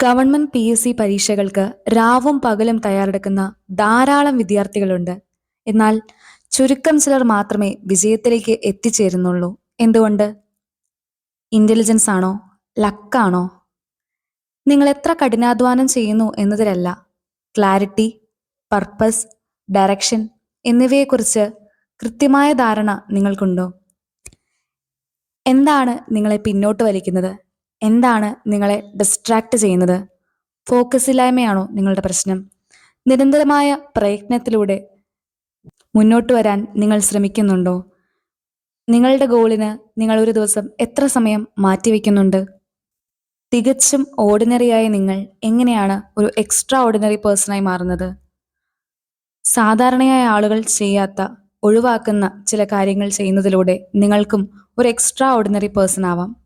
Government PSC പരീക്ഷകൾക്ക് രാവും പകലും തയ്യാറെടുക്കുന്ന ധാരാളം വിദ്യാർത്ഥികളുണ്ട്. എന്നാൽ ചുരുക്കം ചിലർ മാത്രമേ വിജയത്തിലേക്ക് എത്തിച്ചേരുന്നുള്ളൂ. എന്തുകൊണ്ട്? ഇന്റലിജൻസ് ആണോ? ലക്കാണോ? നിങ്ങൾ എത്ര കഠിനാധ്വാനം ചെയ്യുന്നു എന്നതിലല്ല, ക്ലാരിറ്റി, പർപ്പസ്, ഡയറക്ഷൻ എന്നിവയെക്കുറിച്ച് കൃത്യമായ ധാരണ നിങ്ങൾക്കുണ്ടോ? എന്താണ് നിങ്ങളെ പിന്നോട്ട് വലിക്കുന്നത്? എന്താണ് നിങ്ങളെ ഡിസ്ട്രാക്ട് ചെയ്യുന്നത്? ഫോക്കസ് ഇല്ലായ്മയാണോ നിങ്ങളുടെ പ്രശ്നം? നിരന്തരമായ പ്രയത്നത്തിലൂടെ മുന്നോട്ട് വരാൻ നിങ്ങൾ ശ്രമിക്കുന്നുണ്ടോ? നിങ്ങളുടെ ഗോളിന് നിങ്ങൾ ഒരു ദിവസം എത്ര സമയം മാറ്റിവെക്കുന്നുണ്ട്? തികച്ചും ഓർഡിനറിയായ നിങ്ങൾ എങ്ങനെയാണ് ഒരു എക്സ്ട്രാ ഓർഡിനറി പേഴ്സണായി മാറുന്നത്? സാധാരണയായ ആളുകൾ ചെയ്യാത്ത, ഒഴിവാക്കുന്ന ചില കാര്യങ്ങൾ ചെയ്യുന്നതിലൂടെ നിങ്ങൾക്കും ഒരു എക്സ്ട്രാ ഓർഡിനറി പേഴ്സൺ ആവാം.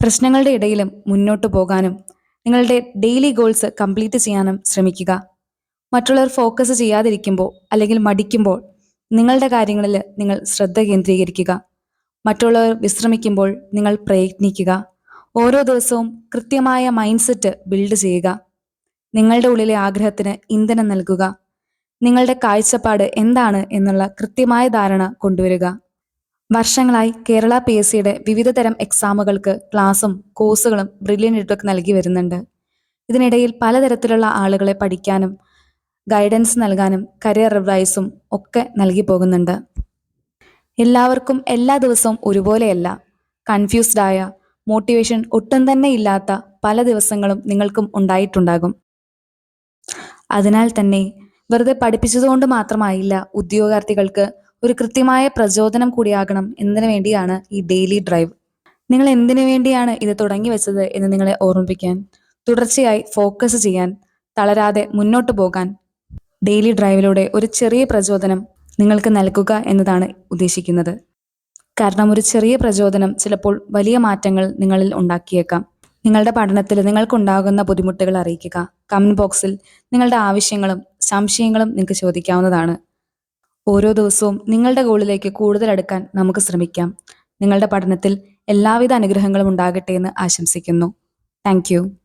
പ്രശ്നങ്ങളുടെ ഇടയിലും മുന്നോട്ട് പോകാനും നിങ്ങളുടെ ഡെയിലി ഗോൾസ് കംപ്ലീറ്റ് ചെയ്യാനും ശ്രമിക്കുക. മറ്റുള്ളവർ ഫോക്കസ് ചെയ്യാതിരിക്കുമ്പോൾ അല്ലെങ്കിൽ മടിക്കുമ്പോൾ നിങ്ങളുടെ കാര്യങ്ങളിൽ നിങ്ങൾ ശ്രദ്ധ കേന്ദ്രീകരിക്കുക. മറ്റുള്ളവർ വിശ്രമിക്കുമ്പോൾ നിങ്ങൾ പ്രയത്നിക്കുക. ഓരോ ദിവസവും കൃത്യമായ മൈൻഡ് സെറ്റ് ബിൽഡ് ചെയ്യുക. നിങ്ങളുടെ ഉള്ളിലെ ആഗ്രഹത്തിന് ഇന്ധനം നൽകുക. നിങ്ങളുടെ കാഴ്ചപ്പാട് എന്താണ് എന്നുള്ള കൃത്യമായ ധാരണ കൊണ്ടുവരിക. വർഷങ്ങളായി കേരള PSCയുടെ വിവിധ തരം എക്സാമുകൾക്ക് ക്ലാസും കോഴ്സുകളും ബ്രില്യൻ നെറ്റ്വർക്ക് നൽകി വരുന്നുണ്ട്. ഇതിനിടയിൽ പലതരത്തിലുള്ള ആളുകളെ പഠിക്കാനും ഗൈഡൻസ് നൽകാനും കരിയർ അഡ്വൈസും ഒക്കെ നൽകി പോകുന്നുണ്ട്. എല്ലാവർക്കും എല്ലാ ദിവസവും ഒരുപോലെയല്ല. കൺഫ്യൂസ്ഡ് ആയ, മോട്ടിവേഷൻ ഒട്ടും തന്നെ ഇല്ലാത്ത പല ദിവസങ്ങളും നിങ്ങൾക്കും ഉണ്ടായിട്ടുണ്ടാകും. അതിനാൽ തന്നെ വെറുതെ പഠിപ്പിച്ചതുകൊണ്ട് മാത്രമായില്ല ഉദ്യോഗാർത്ഥികൾക്ക് ഒരു കൃത്യമായ പ്രചോദനം കൂടിയാകണം എന്നതിനു വേണ്ടിയാണ് ഈ ഡെയിലി ഡ്രൈവ്. നിങ്ങൾ എന്തിനു വേണ്ടിയാണ് ഇത് തുടങ്ങി വെച്ചത് എന്ന് നിങ്ങളെ ഓർമ്മിപ്പിക്കാൻ, തുടർച്ചയായി ഫോക്കസ് ചെയ്യാൻ, തളരാതെ മുന്നോട്ട് പോകാൻ ഡെയിലി ഡ്രൈവിലൂടെ ഒരു ചെറിയ പ്രചോദനം നിങ്ങൾക്ക് നൽകുക എന്നതാണ് ഉദ്ദേശിക്കുന്നത്. കാരണം ഒരു ചെറിയ പ്രചോദനം ചിലപ്പോൾ വലിയ മാറ്റങ്ങൾ നിങ്ങളിൽ ഉണ്ടാക്കിയേക്കാം. നിങ്ങളുടെ പഠനത്തിൽ നിങ്ങൾക്കുണ്ടാകുന്ന ബുദ്ധിമുട്ടുകൾ അറിയിക്കുക. കമന്റ് ബോക്സിൽ നിങ്ങളുടെ ആവശ്യങ്ങളും സംശയങ്ങളും നിങ്ങൾക്ക് ചോദിക്കാവുന്നതാണ്. ഓരോ ദിവസവും നിങ്ങളുടെ ഗോളിലേക്ക് കൂടുതൽ അടുക്കാൻ നമുക്ക് ശ്രമിക്കാം. നിങ്ങളുടെ പഠനത്തിൽ എല്ലാവിധ അനുഗ്രഹങ്ങളും ഉണ്ടാകട്ടെ എന്ന് ആശംസിക്കുന്നു. Thank you.